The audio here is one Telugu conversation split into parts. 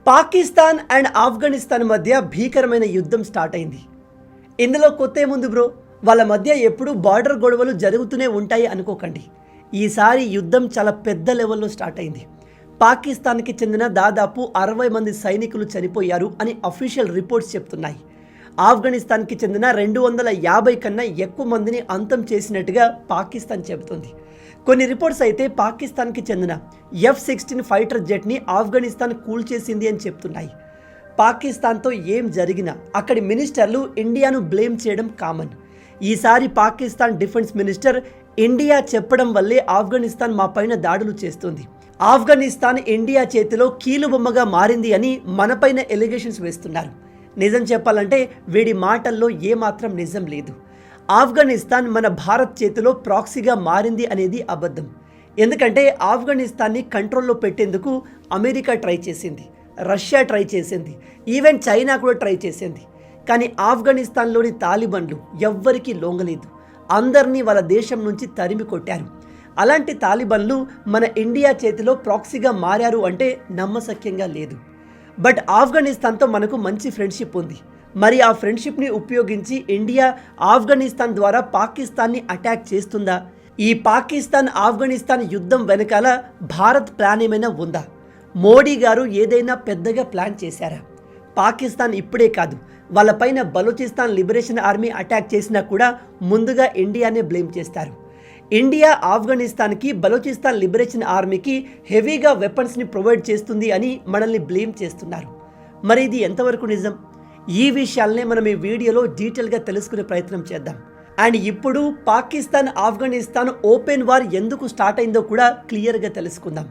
పాకిస్తాన్ అండ్ ఆఫ్ఘనిస్తాన్ మధ్య భీకరమైన యుద్ధం స్టార్ట్ అయింది. ఇందులో కొత్త ఏముంది బ్రో, వాళ్ళ మధ్య ఎప్పుడూ బార్డర్ గొడవలు జరుగుతూనే ఉంటాయి అనుకోకండి. ఈసారి యుద్ధం చాలా పెద్ద లెవెల్లో స్టార్ట్ అయింది. పాకిస్తాన్కి చెందిన దాదాపు 60 మంది సైనికులు చనిపోయారు అని అఫీషియల్ రిపోర్ట్స్ చెప్తున్నాయి. ఆఫ్ఘనిస్తాన్కి చెందిన 250 కన్నా ఎక్కువ మందిని అంతం చేసినట్టుగా పాకిస్తాన్ చెబుతుంది. కొన్ని రిపోర్ట్స్ అయితే పాకిస్తాన్కి చెందిన F-16 ఫైటర్ జెట్ని ఆఫ్ఘనిస్తాన్ కూల్చేసింది అని చెప్తున్నాయి. పాకిస్తాన్తో ఏం జరిగినా అక్కడి మినిస్టర్లు ఇండియాను బ్లేమ్ చేయడం కామన్. ఈసారి పాకిస్తాన్ డిఫెన్స్ మినిస్టర్ ఇండియా చెప్పడం వల్లే ఆఫ్ఘనిస్తాన్ మా పైన దాడులు చేస్తుంది, ఆఫ్ఘనిస్తాన్ ఇండియా చేతిలో కీలుబొమ్మగా మారింది అని మనపైన ఎలిగేషన్స్ వేస్తున్నారు. నిజం చెప్పాలంటే వీడి మాటల్లో ఏమాత్రం నిజం లేదు. ఆఫ్ఘనిస్తాన్ మన భారత్ చేతిలో ప్రాక్సీగా మారింది అనేది అబద్ధం. ఎందుకంటే ఆఫ్ఘనిస్తాన్ని కంట్రోల్లో పెట్టేందుకు అమెరికా ట్రై చేసింది, రష్యా ట్రై చేసింది, ఈవెన్ చైనా కూడా ట్రై చేసింది. కానీ ఆఫ్ఘనిస్తాన్లోని తాలిబన్లు ఎవ్వరికీ లొంగలేదు, అందరినీ వాళ్ళ దేశం నుంచి తరిమి కొట్టారు. అలాంటి తాలిబన్లు మన ఇండియా చేతిలో ప్రాక్సీగా మారారు అంటే నమ్మశక్యంగా లేదు. బట్ ఆఫ్ఘనిస్తాన్తో మనకు మంచి ఫ్రెండ్షిప్ ఉంది. మరి ఆ ఫ్రెండ్షిప్ని ఉపయోగించి ఇండియా ఆఫ్ఘనిస్తాన్ ద్వారా పాకిస్తాన్ని అటాక్ చేస్తుందా? ఈ పాకిస్తాన్ ఆఫ్ఘనిస్తాన్ యుద్ధం వెనకాల భారత్ ప్లాన్ ఏమైనా ఉందా? మోడీ గారు ఏదైనా పెద్దగా ప్లాన్ చేశారా? పాకిస్తాన్ ఇప్పుడే కాదు, వాళ్ళపైన బలూచిస్తాన్ లిబరేషన్ ఆర్మీ అటాక్ చేసినా కూడా ముందుగా ఇండియానే బ్లేమ్ చేస్తారు. ఇండియా ఆఫ్ఘనిస్తాన్కి బలూచిస్తాన్ లిబరేషన్ ఆర్మీకి హెవీగా వెపన్స్ని ప్రొవైడ్ చేస్తుంది అని మనల్ని బ్లేమ్ చేస్తున్నారు. మరి ఇది ఎంతవరకు నిజం? ఈ విషయాలనే మనం ఈ వీడియోలో డీటెయిల్గా తెలుసుకునే ప్రయత్నం చేద్దాం. అండ్ ఇప్పుడు పాకిస్తాన్ ఆఫ్ఘనిస్తాన్ ఓపెన్ వార్ ఎందుకు స్టార్ట్ అయిందో కూడా క్లియర్గా తెలుసుకుందాం.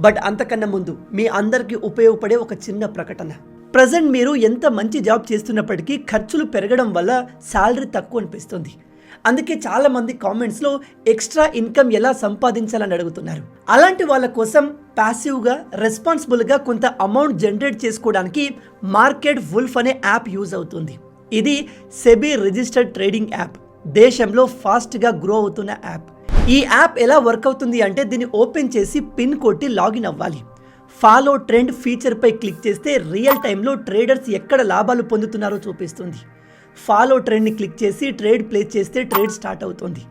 బట్ అంతకన్నా ముందు మీ అందరికీ ఉపయోగపడే ఒక చిన్న ప్రకటన. ప్రజెంట్ మీరు ఎంత మంచి జాబ్ చేస్తున్నప్పటికీ ఖర్చులు పెరగడం వల్ల శాలరీ తక్కువ అనిపిస్తుంది. అందుకే చాలామంది కామెంట్స్లో ఎక్స్ట్రా ఇన్కమ్ ఎలా సంపాదించాలని అడుగుతున్నారు. అలాంటి వాళ్ళ కోసం ప్యాసివ్గా రెస్పాన్సిబుల్గా కొంత అమౌంట్ జనరేట్ చేసుకోవడానికి మార్కెట్ వుల్ఫ్ అనే యాప్ యూజ్ అవుతుంది. ఇది సెబీ రిజిస్టర్డ్ ట్రేడింగ్ యాప్, దేశంలో ఫాస్ట్గా గ్రో అవుతున్న యాప్. ఈ యాప్ ఎలా వర్క్ అవుతుంది అంటే దీన్ని ఓపెన్ చేసి పిన్ కొట్టి లాగిన్ అవ్వాలి. ఫాలో ట్రెండ్ ఫీచర్పై క్లిక్ చేస్తే రియల్ టైంలో ట్రేడర్స్ ఎక్కడ లాభాలు పొందుతున్నారో చూపిస్తుంది. ఫాలో ట్రెండ్ని క్లిక్ చేసి ట్రేడ్ ప్లేస్ చేస్తే ట్రేడ్ స్టార్ట్ అవుతుంది.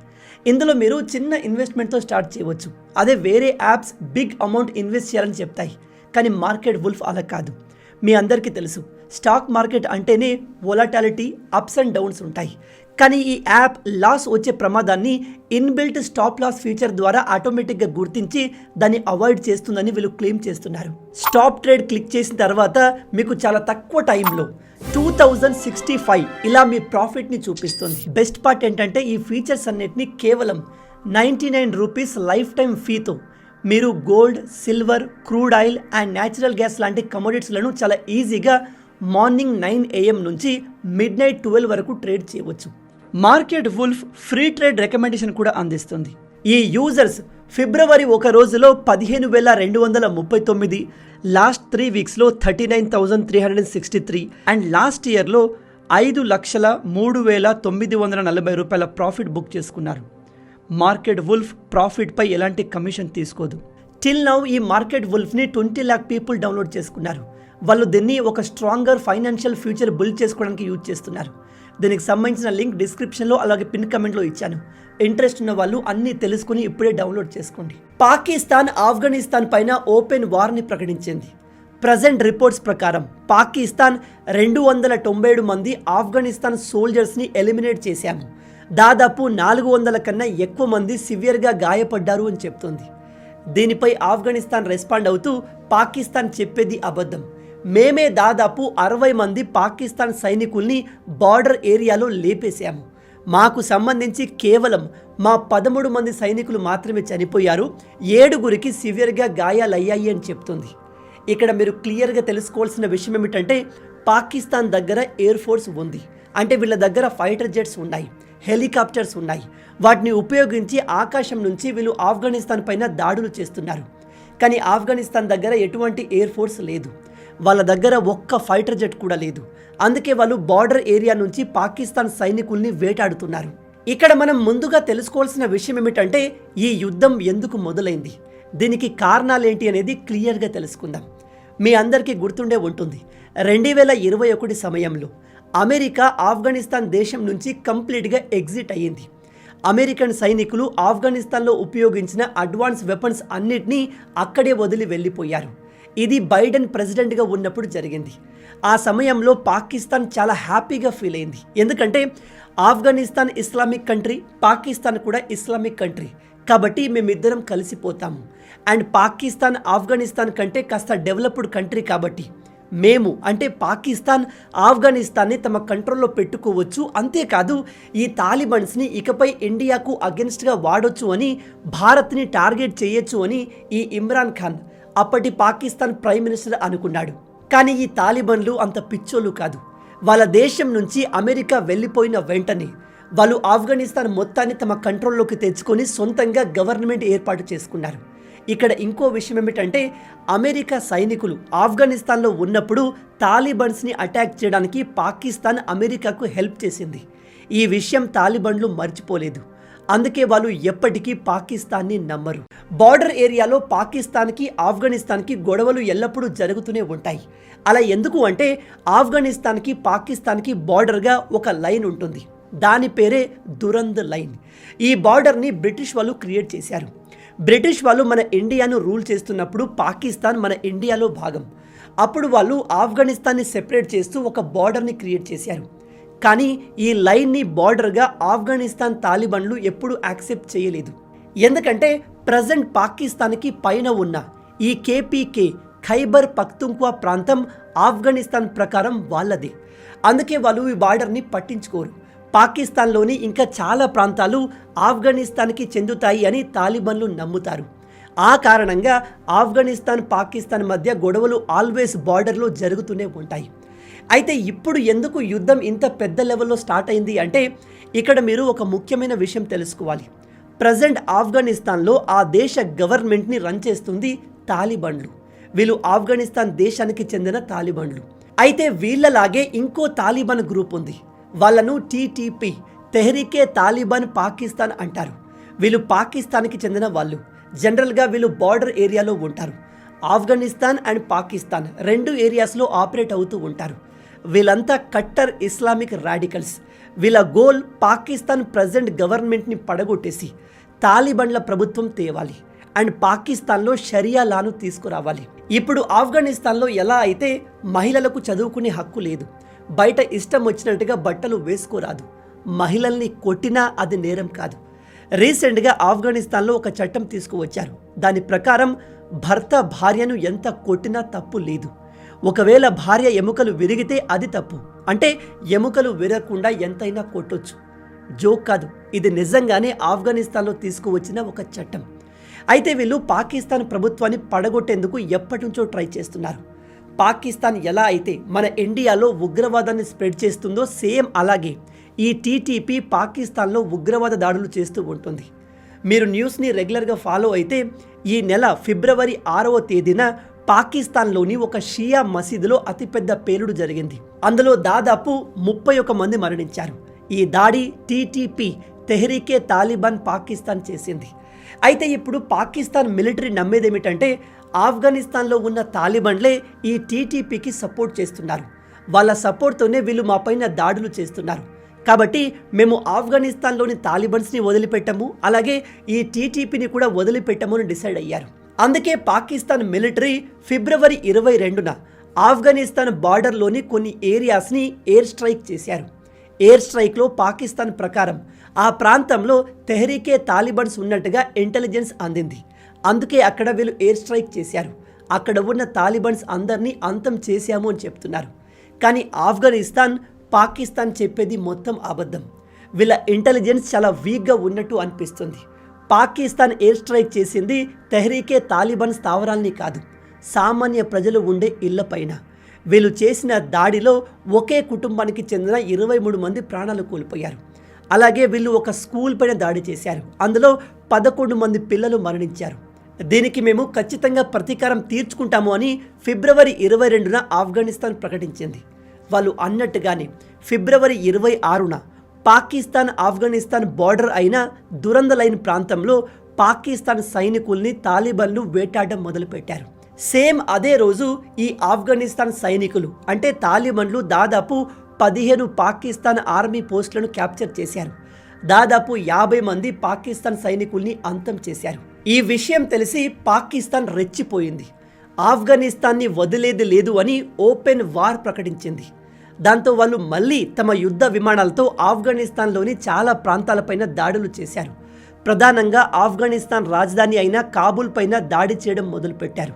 ఇందులో మీరు చిన్న ఇన్వెస్ట్మెంట్తో స్టార్ట్ చేయవచ్చు. అదే వేరే యాప్స్ బిగ్ అమౌంట్ ఇన్వెస్ట్ చేయాలని చెప్తాయి, కానీ మార్కెట్ వుల్ఫ్ అలా కాదు. మీ అందరికీ తెలుసు, స్టాక్ మార్కెట్ అంటేనే వొలటాలిటీ, అప్స్ అండ్ డౌన్స్ ఉంటాయి. కానీ ఈ యాప్ లాస్ వచ్చే ప్రమాదాన్ని ఇన్బిల్ట్ స్టాప్ లాస్ ఫీచర్ ద్వారా ఆటోమేటిక్గా గుర్తించి దాన్ని అవాయిడ్ చేస్తుందని వీళ్ళు క్లెయిమ్ చేస్తున్నారు. స్టాప్ ట్రేడ్ క్లిక్ చేసిన తర్వాత మీకు చాలా తక్కువ టైంలో 2065 ఇలా మీ ప్రాఫిట్ని చూపిస్తుంది. బెస్ట్ పార్ట్ ఏంటంటే ఈ ఫీచర్స్ అన్నిటిని కేవలం 99 రూపీస్ లైఫ్ టైం ఫీతో మీరు gold, silver, crude oil and natural gas లాంటి కమోడిటీస్లను చాలా ఈజీగా మార్నింగ్ 9 AM నుంచి మిడ్ నైట్ 12 వరకు ట్రేడ్ చేయవచ్చు. Market wolf free trade recommendation కూడా అందిస్తుంది. ఈ యూజర్స్ ఫిబ్రవరి ఒక రోజులో 15,239, లాస్ట్ 3 వీక్స్లో 39,363 అండ్ లాస్ట్ ఇయర్లో 5,03,940 రూపాయల ప్రాఫిట్ బుక్ చేసుకున్నారు. మార్కెట్ వుల్ఫ్ ప్రాఫిట్పై ఎలాంటి కమిషన్ తీసుకోదు. టిల్ నౌ ఈ మార్కెట్ వుల్ఫ్ని 20 lakh పీపుల్ డౌన్లోడ్ చేసుకున్నారు. వాళ్ళు దీన్ని ఒక స్ట్రాంగర్ ఫైనాన్షియల్ ఫ్యూచర్ బిల్డ్ చేసుకోవడానికి యూజ్ చేస్తున్నారు. దీనికి సంబంధించిన లింక్ డిస్క్రిప్షన్లో అలాగే పిన్ కమెంట్లో ఇచ్చాను. ఇంట్రెస్ట్ ఉన్న వాళ్ళు అన్నీ తెలుసుకుని ఇప్పుడే డౌన్లోడ్ చేసుకోండి. పాకిస్తాన్ ఆఫ్ఘనిస్తాన్ పైన ఓపెన్ వార్ని ప్రకటించింది. ప్రజెంట్ రిపోర్ట్స్ ప్రకారం పాకిస్తాన్ 297 మంది ఆఫ్ఘనిస్తాన్ సోల్జర్స్ని ఎలిమినేట్ చేశాము, దాదాపు 400 కన్నా ఎక్కువ మంది సివియర్గా గాయపడ్డారు అని చెప్తుంది. దీనిపై ఆఫ్ఘనిస్తాన్ రెస్పాండ్ అవుతూ పాకిస్తాన్ చెప్పేది అబద్ధం, మేమే దాదాపు 60 మంది పాకిస్తాన్ సైనికుల్ని బార్డర్ ఏరియాలో లేపేశాము, మాకు సంబంధించి కేవలం మా 13 మంది సైనికులు మాత్రమే చనిపోయారు, 7గురికి సివియర్గా గాయాలయ్యాయి అని చెప్తుంది. ఇక్కడ మీరు క్లియర్గా తెలుసుకోవాల్సిన విషయం ఏమిటంటే పాకిస్తాన్ దగ్గర ఎయిర్ ఫోర్స్ ఉంది, అంటే వీళ్ళ దగ్గర ఫైటర్ జెట్స్ ఉన్నాయి, హెలికాప్టర్స్ ఉన్నాయి. వాటిని ఉపయోగించి ఆకాశం నుంచి వీళ్ళు ఆఫ్ఘనిస్తాన్ పైన దాడులు చేస్తున్నారు. కానీ ఆఫ్ఘనిస్తాన్ దగ్గర ఎటువంటి ఎయిర్ ఫోర్స్ లేదు, వాళ్ళ దగ్గర ఒక్క ఫైటర్ జెట్ కూడా లేదు. అందుకే వాళ్ళు బార్డర్ ఏరియా నుంచి పాకిస్తాన్ సైనికుల్ని వేటాడుతున్నారు. ఇక్కడ మనం ముందుగా తెలుసుకోవాల్సిన విషయం ఏమిటంటే ఈ యుద్ధం ఎందుకు మొదలైంది, దీనికి కారణాలేంటి అనేది క్లియర్గా తెలుసుకుందాం. మీ అందరికీ గుర్తుండే ఉంటుంది, 2021 సమయంలో అమెరికా ఆఫ్ఘనిస్తాన్ దేశం నుంచి కంప్లీట్గా ఎగ్జిట్ అయ్యింది. అమెరికన్ సైనికులు ఆఫ్ఘనిస్తాన్లో ఉపయోగించిన అడ్వాన్స్ వెపన్స్ అన్నిటినీ అక్కడే వదిలి వెళ్ళిపోయారు. ఇది బైడెన్ ప్రెసిడెంట్గా ఉన్నప్పుడు జరిగింది. ఆ సమయంలో పాకిస్తాన్ చాలా హ్యాపీగా ఫీల్ అయింది. ఎందుకంటే ఆఫ్ఘనిస్తాన్ ఇస్లామిక్ కంట్రీ, పాకిస్తాన్ కూడా ఇస్లామిక్ కంట్రీ, కాబట్టి మేమిద్దరం కలిసిపోతాము. అండ్ పాకిస్తాన్ ఆఫ్ఘనిస్తాన్ కంటే కాస్త డెవలప్డ్ కంట్రీ కాబట్టి మేము అంటే పాకిస్తాన్ ఆఫ్ఘనిస్తాన్ని తమ కంట్రోల్లో పెట్టుకోవచ్చు. అంతేకాదు ఈ తాలిబన్స్ని ఇకపై ఇండియాకు అగెన్స్ట్గా వాడొచ్చు అని, భారత్ని టార్గెట్ చేయొచ్చు అని ఈ ఇమ్రాన్ ఖాన్ అప్పటి పాకిస్తాన్ ప్రైమ్ మినిస్టర్ అనుకున్నాడు. కానీ ఈ తాలిబన్లు అంత పిచ్చోళ్ళు కాదు. వాళ్ళ దేశం నుంచి అమెరికా వెళ్ళిపోయిన వెంటనే వాళ్ళు ఆఫ్ఘనిస్తాన్ మొత్తాన్ని తమ కంట్రోల్లోకి తెచ్చుకొని సొంతంగా గవర్నమెంట్ ఏర్పాటు చేసుకున్నారు. ఇక్కడ ఇంకో విషయం ఏమిటంటే, అమెరికా సైనికులు ఆఫ్ఘనిస్తాన్లో ఉన్నప్పుడు తాలిబన్స్ని అటాక్ చేయడానికి పాకిస్తాన్ అమెరికాకు హెల్ప్ చేసింది. ఈ విషయం తాలిబన్లు మర్చిపోలేదు. అందుకే వాళ్ళు ఎప్పటికీ పాకిస్తాన్ని నమ్మరు. బార్డర్ ఏరియాలో పాకిస్తాన్కి ఆఫ్ఘనిస్తాన్కి గొడవలు ఎల్లప్పుడూ జరుగుతూనే ఉంటాయి. అలా ఎందుకు అంటే, ఆఫ్ఘనిస్తాన్కి పాకిస్తాన్కి బార్డర్గా ఒక లైన్ ఉంటుంది. దాని పేరే దురంద్ లైన్. ఈ బార్డర్ని బ్రిటిష్ వాళ్ళు క్రియేట్ చేశారు. బ్రిటిష్ వాళ్ళు మన ఇండియాను రూల్ చేస్తున్నప్పుడు పాకిస్తాన్ మన ఇండియాలో భాగం. అప్పుడు వాళ్ళు ఆఫ్ఘనిస్తాన్ని సెపరేట్ చేస్తూ ఒక బార్డర్ని క్రియేట్ చేశారు. కానీ ఈ లైన్ని బార్డర్గా ఆఫ్ఘనిస్తాన్ తాలిబన్లు ఎప్పుడూ యాక్సెప్ట్ చేయలేదు. ఎందుకంటే ప్రజెంట్ పాకిస్తాన్కి పైన ఉన్న ఈ కేపీకే ఖైబర్ పఖ్తుంఖ్వా ప్రాంతం ఆఫ్ఘనిస్తాన్ ప్రకారం వాళ్ళదే. అందుకే వాళ్ళు ఈ బార్డర్ని పట్టించుకోరు. పాకిస్తాన్లోని ఇంకా చాలా ప్రాంతాలు ఆఫ్ఘనిస్తాన్కి చెందుతాయి అని తాలిబన్లు నమ్ముతారు. ఆ కారణంగా ఆఫ్ఘనిస్తాన్ పాకిస్తాన్ మధ్య గొడవలు ఆల్వేస్ బార్డర్లో జరుగుతూనే ఉంటాయి. అయితే ఇప్పుడు ఎందుకు యుద్ధం ఇంత పెద్ద లెవెల్లో స్టార్ట్ అయింది అంటే, ఇక్కడ మీరు ఒక ముఖ్యమైన విషయం తెలుసుకోవాలి. ప్రజెంట్ ఆఫ్ఘనిస్తాన్లో ఆ దేశ గవర్నమెంట్ని రన్ చేస్తుంది తాలిబన్లు. వీళ్ళు ఆఫ్ఘనిస్తాన్ దేశానికి చెందిన తాలిబన్లు. అయితే వీళ్ళలాగే ఇంకో తాలిబాన్ గ్రూప్ ఉంది. వాళ్ళను టీటీపీ, తెహ్రీకే తాలిబాన్ పాకిస్తాన్ అంటారు. వీళ్ళు పాకిస్తాన్కి చెందిన వాళ్ళు. జనరల్గా వీళ్ళు బార్డర్ ఏరియాలో ఉంటారు. ఆఫ్ఘనిస్తాన్ అండ్ పాకిస్తాన్ రెండు ఏరియాస్లో ఆపరేట్ అవుతూ ఉంటారు. వీళ్ళంతా కట్టర్ ఇస్లామిక్ రాడికల్స్. వీళ్ళ గోల్ పాకిస్తాన్ ప్రజెంట్ గవర్నమెంట్ని పడగొట్టేసి తాలిబన్ల ప్రభుత్వం తేవాలి అండ్ పాకిస్తాన్లో షరియా లాను తీసుకురావాలి. ఇప్పుడు ఆఫ్ఘనిస్తాన్లో ఎలా అయితే మహిళలకు చదువుకునే హక్కు లేదు, బయట ఇష్టం వచ్చినట్టుగా బట్టలు వేసుకోరాదు, మహిళల్ని కొట్టినా అది నేరం కాదు. రీసెంట్గా ఆఫ్ఘనిస్తాన్లో ఒక చట్టం తీసుకువచ్చారు. దాని ప్రకారం భర్త భార్యను ఎంత కొట్టినా తప్పు లేదు. ఒకవేళ భార్య ఎముకలు విరిగితే అది తప్పు. అంటే ఎముకలు విరగకుండా ఎంతైనా కొట్టొచ్చు. జోక్ కాదు, ఇది నిజంగానే ఆఫ్ఘనిస్తాన్లో తీసుకువచ్చిన ఒక చట్టం. అయితే వీళ్ళు పాకిస్తాన్ ప్రభుత్వాన్ని పడగొట్టేందుకు ఎప్పటి నుంచో ట్రై చేస్తున్నారు. పాకిస్తాన్ ఎలా అయితే మన ఇండియాలో ఉగ్రవాదాన్ని స్ప్రెడ్ చేస్తుందో సేమ్ అలాగే ఈ టీటీపీ పాకిస్తాన్లో ఉగ్రవాద దాడులు చేస్తూ ఉంటుంది. మీరు న్యూస్ని రెగ్యులర్గా ఫాలో అయితే ఈ నెల ఫిబ్రవరి 6వ తేదీన పాకిస్తాన్లోని ఒక షియా మసీదులో అతిపెద్ద పేలుడు జరిగింది. అందులో దాదాపు 31 మంది మరణించారు. ఈ దాడి టీటీపీ, తెహ్రీకే తాలిబాన్ పాకిస్తాన్ చేసింది. అయితే ఇప్పుడు పాకిస్తాన్ మిలిటరీ నమ్మేదేమిటంటే, ఆఫ్ఘనిస్తాన్లో ఉన్న తాలిబన్లే ఈ టీటీపీకి సపోర్ట్ చేస్తున్నారు. వాళ్ళ సపోర్ట్తోనే వీళ్ళు మా పైన దాడులు చేస్తున్నారు. కాబట్టి మేము ఆఫ్ఘనిస్తాన్లోని తాలిబన్స్ని వదిలిపెట్టము, అలాగే ఈ టీటీపీని కూడా వదిలిపెట్టము అని డిసైడ్ అయ్యారు. అందుకే పాకిస్తాన్ మిలిటరీ ఫిబ్రవరి 22న ఆఫ్ఘనిస్తాన్ బార్డర్లోని కొన్ని ఏరియాస్ని ఎయిర్ స్ట్రైక్ చేశారు. ఎయిర్ స్ట్రైక్లో పాకిస్తాన్ ప్రకారం ఆ ప్రాంతంలో తెహ్రీకే తాలిబన్స్ ఉన్నట్టుగా ఇంటెలిజెన్స్ అందింది. అందుకే అక్కడ వీళ్ళు ఎయిర్ స్ట్రైక్ చేశారు. అక్కడ ఉన్న తాలిబన్స్ అందరినీ అంతం చేశాము అని చెప్తున్నారు. కానీ ఆఫ్ఘనిస్తాన్, పాకిస్తాన్ చెప్పేది మొత్తం అబద్ధం. వీళ్ళ ఇంటెలిజెన్స్ చాలా వీక్గా ఉన్నట్టు అనిపిస్తుంది. పాకిస్తాన్ ఎయిర్ స్ట్రైక్ చేసింది తెహ్రీకే తాలిబాన్ స్థావరాల్ని కాదు, సామాన్య ప్రజలు ఉండే ఇళ్లపైన. వీళ్ళు చేసిన దాడిలో ఒకే కుటుంబానికి చెందిన 23 మంది ప్రాణాలు కోల్పోయారు. అలాగే వీళ్ళు ఒక స్కూల్ పైన దాడి చేశారు. అందులో 11 మంది పిల్లలు మరణించారు. దీనికి మేము ఖచ్చితంగా ప్రతీకారం తీర్చుకుంటాము అని ఫిబ్రవరి 22న ఆఫ్ఘనిస్తాన్ ప్రకటించింది. వాళ్ళు అన్నట్టుగానే ఫిబ్రవరి 26న పాకిస్తాన్ ఆఫ్ఘనిస్తాన్ బార్డర్ అయిన దురంద్ లైన్ ప్రాంతంలో పాకిస్తాన్ సైనికుల్ని తాలిబన్లు వేటాడడం మొదలుపెట్టారు. సేమ్ అదే రోజు ఈ ఆఫ్ఘనిస్తాన్ సైనికులు అంటే తాలిబన్లు దాదాపు 15 పాకిస్తాన్ ఆర్మీ పోస్టులను క్యాప్చర్ చేశారు. దాదాపు 50 మంది పాకిస్తాన్ సైనికుల్ని అంతం చేశారు. ఈ విషయం తెలిసి పాకిస్తాన్ రెచ్చిపోయింది. ఆఫ్ఘనిస్తాన్ని వదిలేది లేదు అని ఓపెన్ వార్ ప్రకటించింది. దాంతో వాళ్ళు మళ్ళీ తమ యుద్ధ విమానాలతో ఆఫ్ఘనిస్తాన్లోని చాలా ప్రాంతాలపైన దాడులు చేశారు. ప్రధానంగా ఆఫ్ఘనిస్తాన్ రాజధాని అయిన కాబూల్ పైన దాడి చేయడం మొదలుపెట్టారు.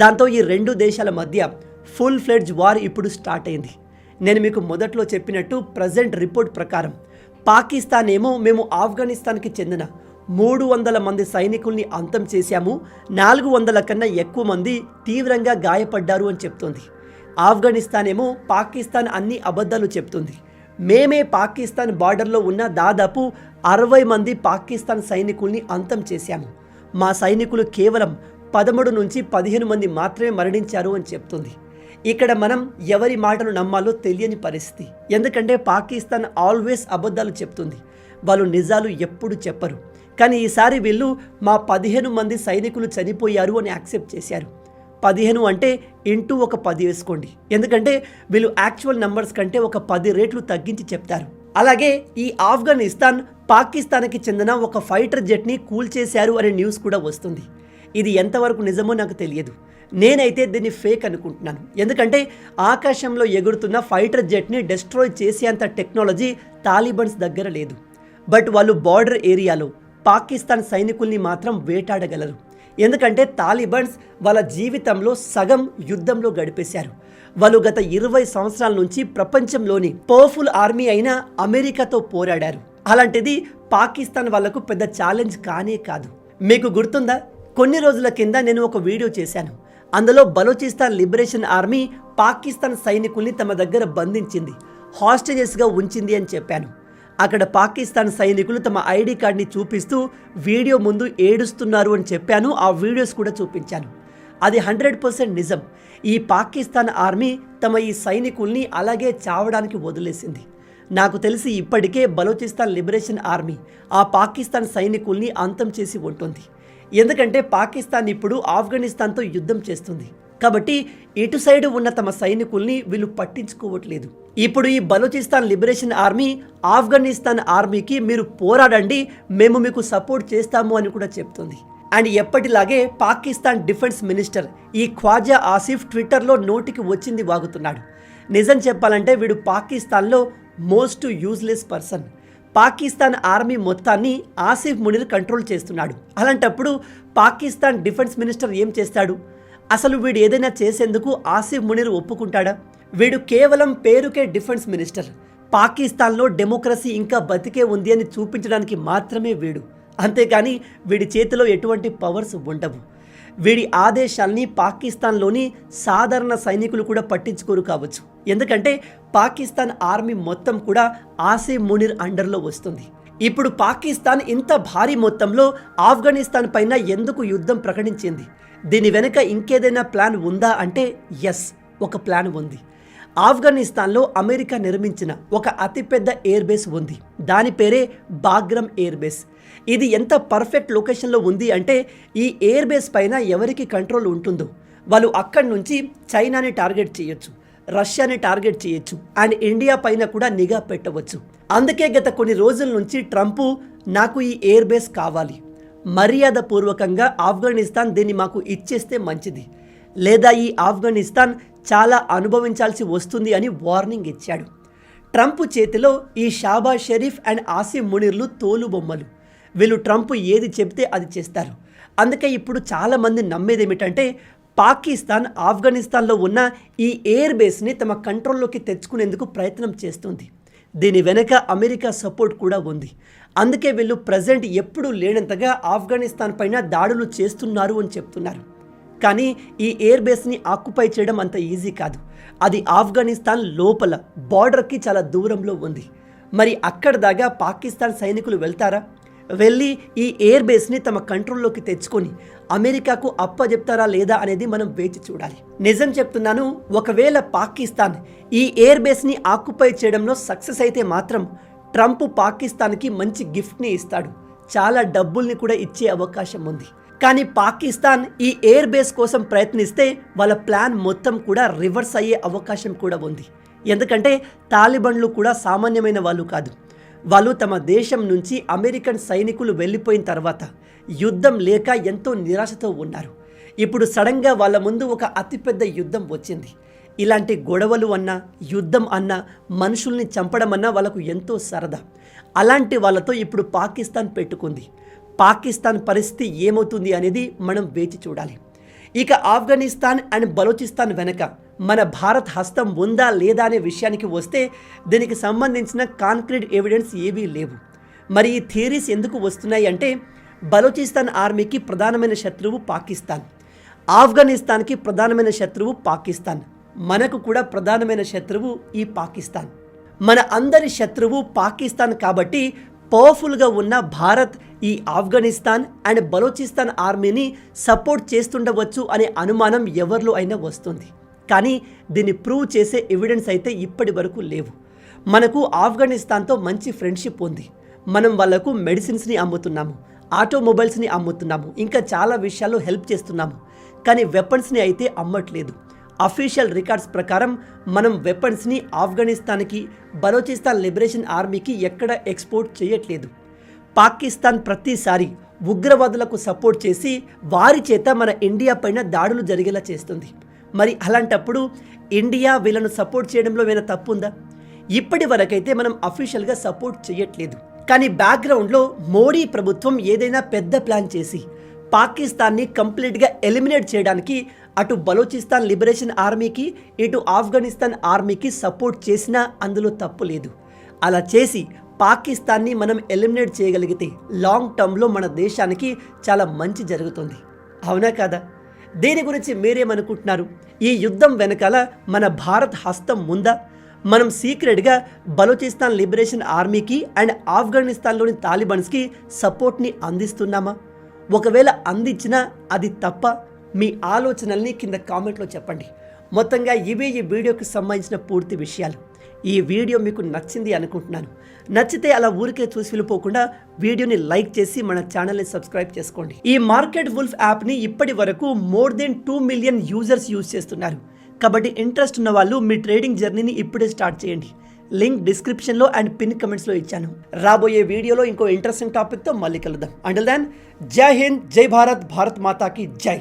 దాంతో ఈ రెండు దేశాల మధ్య ఫుల్ ఫ్లెడ్జ్ వార్ ఇప్పుడు స్టార్ట్ అయింది. నేను మీకు మొదట్లో చెప్పినట్టు ప్రజెంట్ రిపోర్ట్ ప్రకారం పాకిస్తాన్ ఏమో మేము ఆఫ్ఘనిస్తాన్కి చెందిన 300 మంది సైనికుల్ని అంతం చేశాము, 400 కన్నా ఎక్కువ మంది తీవ్రంగా గాయపడ్డారు అని చెప్తోంది. ఆఫ్ఘనిస్తాన్ ఏమో పాకిస్తాన్ అన్ని అబద్ధాలు చెప్తుంది. మేమే పాకిస్తాన్ బార్డర్లో ఉన్న దాదాపు 60 మంది పాకిస్తాన్ సైనికుల్ని అంతం చేశాము, మా సైనికులు కేవలం 13 నుంచి 15 మంది మాత్రమే మరణించారు అని చెప్తుంది. ఇక్కడ మనం ఎవరి మాటలు నమ్మాలో తెలియని పరిస్థితి. ఎందుకంటే పాకిస్తాన్ ఆల్వేస్ అబద్ధాలు చెప్తుంది, వాళ్ళు నిజాలు ఎప్పుడు చెప్పరు. కానీ ఈసారి వీళ్ళు మా 15 మంది సైనికులు చనిపోయారు అని యాక్సెప్ట్ చేశారు. 15 అంటే ఇంటూ ఒక 10 వేసుకోండి, ఎందుకంటే వీళ్ళు యాక్చువల్ నంబర్స్ కంటే ఒక 10 రేట్లు తగ్గించి చెప్తారు. అలాగే ఈ ఆఫ్ఘనిస్తాన్ పాకిస్తాన్కి చెందిన ఒక ఫైటర్ జెట్ని కూల్చేశారు అనే న్యూస్ కూడా వస్తుంది. ఇది ఎంతవరకు నిజమో నాకు తెలియదు. నేనైతే దీన్ని ఫేక్ అనుకుంటున్నాను. ఎందుకంటే ఆకాశంలో ఎగురుతున్న ఫైటర్ జెట్ని డిస్ట్రాయ్ చేసేంత టెక్నాలజీ తాలిబన్స్ దగ్గర లేదు. బట్ వాళ్ళు బార్డర్ ఏరియాలో పాకిస్తాన్ సైనికుల్ని మాత్రం వేటాడగలరు. ఎందుకంటే తాలిబన్స్ వాళ్ళ జీవితంలో సగం యుద్ధంలో గడిపేశారు. వాళ్ళు గత 20 సంవత్సరాల నుంచి ప్రపంచంలోని పవర్ఫుల్ ఆర్మీ అయిన అమెరికాతో పోరాడారు. అలాంటిది పాకిస్తాన్ వాళ్లకు పెద్ద ఛాలెంజ్ కానే కాదు. మీకు గుర్తుందా, కొన్ని రోజుల కింద నేను ఒక వీడియో చేశాను. అందులో బలూచిస్తాన్ లిబరేషన్ ఆర్మీ పాకిస్తాన్ సైనికుల్ని తమ దగ్గర బంధించింది, హాస్టేజెస్గా ఉంచింది అని చెప్పాను. అక్కడ పాకిస్తాన్ సైనికులు తమ ఐడి కార్డ్ని చూపిస్తూ వీడియో ముందు ఏడుస్తున్నారు అని చెప్పాను. ఆ వీడియోస్ కూడా చూపించాను. అది 100% నిజం. ఈ పాకిస్తాన్ ఆర్మీ తమ ఈ సైనికుల్ని అలాగే చావడానికి వదిలేసింది. నాకు తెలిసి ఇప్పటికే బలూచిస్తాన్ లిబరేషన్ ఆర్మీ ఆ పాకిస్తాన్ సైనికుల్ని అంతం చేసి ఉంటుంది. ఎందుకంటే పాకిస్తాన్ ఇప్పుడు ఆఫ్ఘనిస్తాన్తో యుద్ధం చేస్తుంది కాబట్టి ఇటు సైడ్ ఉన్న తమ సైనికుల్ని వీళ్ళు పట్టించుకోవట్లేదు. ఇప్పుడు ఈ బలూచిస్తాన్ లిబరేషన్ ఆర్మీ ఆఫ్ఘనిస్తాన్ ఆర్మీకి మీరు పోరాడండి, మేము మీకు సపోర్ట్ చేస్తాము అని కూడా చెప్తుంది. అండ్ ఎప్పటిలాగే పాకిస్తాన్ డిఫెన్స్ మినిస్టర్ ఈ ఖ్వాజా ఆసిఫ్ ట్విట్టర్లో నోటికి వచ్చింది వాగుతున్నాడు. నిజం చెప్పాలంటే వీడు పాకిస్తాన్లో most useless person. Pakistan army మొత్తాన్ని ఆసిఫ్ మునీర్ కంట్రోల్ చేస్తున్నాడు. అలాంటప్పుడు పాకిస్తాన్ డిఫెన్స్ మినిస్టర్ ఏం చేస్తాడు? అసలు వీడు ఏదైనా చేసేందుకు ఆసిఫ్ మునీర్ ఒప్పుకుంటాడా? వీడు కేవలం పేరుకే డిఫెన్స్ మినిస్టర్. పాకిస్తాన్లో డెమోక్రసీ ఇంకా బతికే ఉంది అని చూపించడానికి మాత్రమే వీడు. అంతేకాని వీడి చేతిలో ఎటువంటి పవర్స్ ఉండవు. వీడి ఆదేశాల్ని పాకిస్తాన్లోని సాధారణ సైనికులు కూడా పట్టించుకోరు కావచ్చు. ఎందుకంటే పాకిస్తాన్ ఆర్మీ మొత్తం కూడా ఆసిఫ్ మునీర్ అండర్లో వస్తుంది. ఇప్పుడు పాకిస్తాన్ ఇంత భారీ మొత్తంలో ఆఫ్ఘనిస్తాన్ పైన ఎందుకు యుద్ధం ప్రకటించింది? దీని వెనుక ఇంకేదైనా ప్లాన్ ఉందా అంటే ఎస్, ఒక ప్లాన్ ఉంది. ఆఫ్ఘనిస్తాన్లో అమెరికా నిర్మించిన ఒక అతిపెద్ద ఎయిర్ బేస్ ఉంది. దాని పేరే బాగ్రమ్ ఎయిర్ బేస్. ఇది ఎంత పర్ఫెక్ట్ లొకేషన్లో ఉంది అంటే ఈ ఎయిర్ బేస్ పైన ఎవరికి కంట్రోల్ ఉంటుందో వాళ్ళు అక్కడి నుంచి చైనాని టార్గెట్ చేయొచ్చు, రష్యాని టార్గెట్ చేయొచ్చు అండ్ ఇండియా పైన కూడా నిఘా పెట్టవచ్చు. అందుకే గత కొన్ని రోజుల నుంచి ట్రంప్ నాకు ఈ ఎయిర్ బేస్ కావాలి, మర్యాద పూర్వకంగా ఆఫ్ఘనిస్తాన్ దీన్ని మాకు ఇచ్చేస్తే మంచిది, లేదా ఈ ఆఫ్ఘనిస్తాన్ చాలా అనుభవించాల్సి వస్తుంది అని వార్నింగ్ ఇచ్చాడు. ట్రంప్ చేతిలో ఈ షాబాజ్ షరీఫ్ అండ్ ఆసిఫ్ మునీర్లు తోలు బొమ్మలు. వీళ్ళు ట్రంప్ ఏది చెప్తే అది చేస్తారు. అందుకే ఇప్పుడు చాలామంది నమ్మేది ఏమిటంటే పాకిస్తాన్ ఆఫ్ఘనిస్తాన్లో ఉన్న ఈ ఎయిర్ బేస్ని తమ కంట్రోల్లోకి తెచ్చుకునేందుకు ప్రయత్నం చేస్తుంది. దీని వెనక అమెరికా సపోర్ట్ కూడా ఉంది. అందుకే వీళ్ళు ప్రజెంట్ ఎప్పుడూ లేనంతగా ఆఫ్ఘనిస్తాన్ పైన దాడులు చేస్తున్నారు అని చెప్తున్నారు. కానీ ఈ ఎయిర్ బేస్ని ఆక్యుపై చేయడం అంత ఈజీ కాదు. అది ఆఫ్ఘనిస్తాన్ లోపల బార్డర్కి చాలా దూరంలో ఉంది. మరి అక్కడ దాకా పాకిస్తాన్ సైనికులు వెళ్తారా? వెళ్ళి ఈ ఎయిర్ బేస్ని తమ కంట్రోల్లోకి తెచ్చుకొని అమెరికాకు అప్పజెప్తారా లేదా అనేది మనం వేచి చూడాలి. నిజం చెప్తున్నాను, ఒకవేళ పాకిస్తాన్ ఈ ఎయిర్ బేస్ని ఆక్యుపై చేయడంలో సక్సెస్ అయితే మాత్రం ట్రంప్ పాకిస్తాన్కి మంచి గిఫ్ట్ని ఇస్తాడు, చాలా డబ్బుల్ని కూడా ఇచ్చే అవకాశం ఉంది. కానీ పాకిస్తాన్ ఈ ఎయిర్ బేస్ కోసం ప్రయత్నిస్తే వాళ్ళ ప్లాన్ మొత్తం కూడా రివర్స్ అయ్యే అవకాశం కూడా ఉంది. ఎందుకంటే తాలిబన్లు కూడా సామాన్యమైన వాళ్ళు కాదు. వాళ్ళు తమ దేశం నుంచి అమెరికన్ సైనికులు వెళ్ళిపోయిన తర్వాత యుద్ధం లేక ఎంతో నిరాశతో ఉన్నారు. ఇప్పుడు సడన్గా వాళ్ళ ముందు ఒక అతిపెద్ద యుద్ధం వచ్చింది. ఇలాంటి గొడవలు అన్నా, యుద్ధం అన్నా, మనుషుల్ని చంపడం అన్నా వాళ్ళకు ఎంతో సరదా. అలాంటి వాళ్ళతో ఇప్పుడు పాకిస్తాన్ పెట్టుకుంది. పాకిస్తాన్ పరిస్థితి ఏమవుతుంది అనేది మనం వేచి చూడాలి. ఇక ఆఫ్ఘనిస్తాన్ అండ్ బలూచిస్తాన్ వెనక మన భారత్ హస్తం ఉందా లేదా అనే విషయానికి వస్తే దీనికి సంబంధించిన కాంక్రీట్ ఎవిడెన్స్ ఏవీ లేవు. మరి ఈ థియరీస్ ఎందుకు వస్తున్నాయి అంటే, బలూచిస్తాన్ ఆర్మీకి ప్రధానమైన శత్రువు పాకిస్తాన్, ఆఫ్ఘనిస్తాన్కి ప్రధానమైన శత్రువు పాకిస్తాన్, మనకు కూడా ప్రధానమైన శత్రువు ఈ పాకిస్తాన్. మన అందరి శత్రువు పాకిస్తాన్ కాబట్టి పవర్ఫుల్గా ఉన్న భారత్ ఈ ఆఫ్ఘనిస్తాన్ అండ్ బలూచిస్తాన్ ఆర్మీని సపోర్ట్ చేస్తుండవచ్చు అనే అనుమానం ఎవరిలో అయినా వస్తుంది. కానీ దీన్ని ప్రూవ్ చేసే ఎవిడెన్స్ అయితే ఇప్పటి వరకు లేవు. మనకు ఆఫ్ఘనిస్తాన్తో మంచి ఫ్రెండ్షిప్ ఉంది. మనం వాళ్ళకు మెడిసిన్స్ని అమ్ముతున్నాము, ఆటోమొబైల్స్ని అమ్ముతున్నాము, ఇంకా చాలా విషయాల్లో హెల్ప్ చేస్తున్నాము. కానీ వెపన్స్ని అయితే అమ్మట్లేదు. అఫీషియల్ రికార్డ్స్ ప్రకారం మనం వెపన్స్ని ఆఫ్ఘనిస్తాన్కి, బలూచిస్తాన్ లిబరేషన్ ఆర్మీకి ఎక్కడ ఎక్స్పోర్ట్ చేయట్లేదు. పాకిస్తాన్ ప్రతిసారి ఉగ్రవాదులకు సపోర్ట్ చేసి వారి చేత మన ఇండియా పైన దాడులు జరిగేలా చేస్తుంది. మరి అలాంటప్పుడు ఇండియా వీళ్ళను సపోర్ట్ చేయడంలో ఏమైనా తప్పు ఉందా? ఇప్పటి వరకైతే మనం అఫీషియల్గా సపోర్ట్ చేయట్లేదు. కానీ బ్యాక్గ్రౌండ్లో మోడీ ప్రభుత్వం ఏదైనా పెద్ద ప్లాన్ చేసి పాకిస్తాన్ని కంప్లీట్గా ఎలిమినేట్ చేయడానికి అటు బలూచిస్తాన్ లిబరేషన్ ఆర్మీకి, ఇటు ఆఫ్ఘనిస్తాన్ ఆర్మీకి సపోర్ట్ చేసినా అందులో తప్పు లేదు. అలా చేసి పాకిస్తాన్ని మనం ఎలిమినేట్ చేయగలిగితే లాంగ్ టర్మ్లో మన దేశానికి చాలా మంచి జరుగుతుంది. అవునా కాదా? దీని గురించి మీరేమనుకుంటున్నారు? ఈ యుద్ధం వెనకాల మన భారత్ హస్తం ఉందా? మనం సీక్రెట్గా బలూచిస్తాన్ లిబరేషన్ ఆర్మీకి అండ్ ఆఫ్ఘనిస్తాన్లోని తాలిబాన్స్కి సపోర్ట్ని అందిస్తున్నామా? ఒకవేళ అందించినా అది తప్ప? మీ ఆలోచనల్ని కింద కామెంట్లో చెప్పండి. మొత్తంగా ఇవే ఈ వీడియోకి సంబంధించిన పూర్తి విషయాలు. ఈ వీడియో మీకు నచ్చింది అనుకుంటున్నాను. నచ్చితే అలా ఊరికే చూసి వెళ్ళిపోకుండా వీడియోని లైక్ చేసి మన ఛానల్ని సబ్స్క్రైబ్ చేసుకోండి. ఈ మార్కెట్ వుల్ఫ్ యాప్ని ఇప్పటి వరకు more than 2 million users use చేస్తున్నారు. కాబట్టి ఇంట్రెస్ట్ ఉన్న వాళ్ళు మీ ట్రేడింగ్ జర్నీని ఇప్పుడే స్టార్ట్ చేయండి. లింక్ డిస్క్రిప్షన్లో అండ్ పిన్ కమెంట్స్లో ఇచ్చాను. రాబోయే వీడియోలో ఇంకో ఇంట్రెస్టింగ్ టాపిక్తో మళ్ళీ కలుద్దాం. అంటిల్ దెన్, జై హింద్, జై భారత్, భారత్ మాతాకి జై.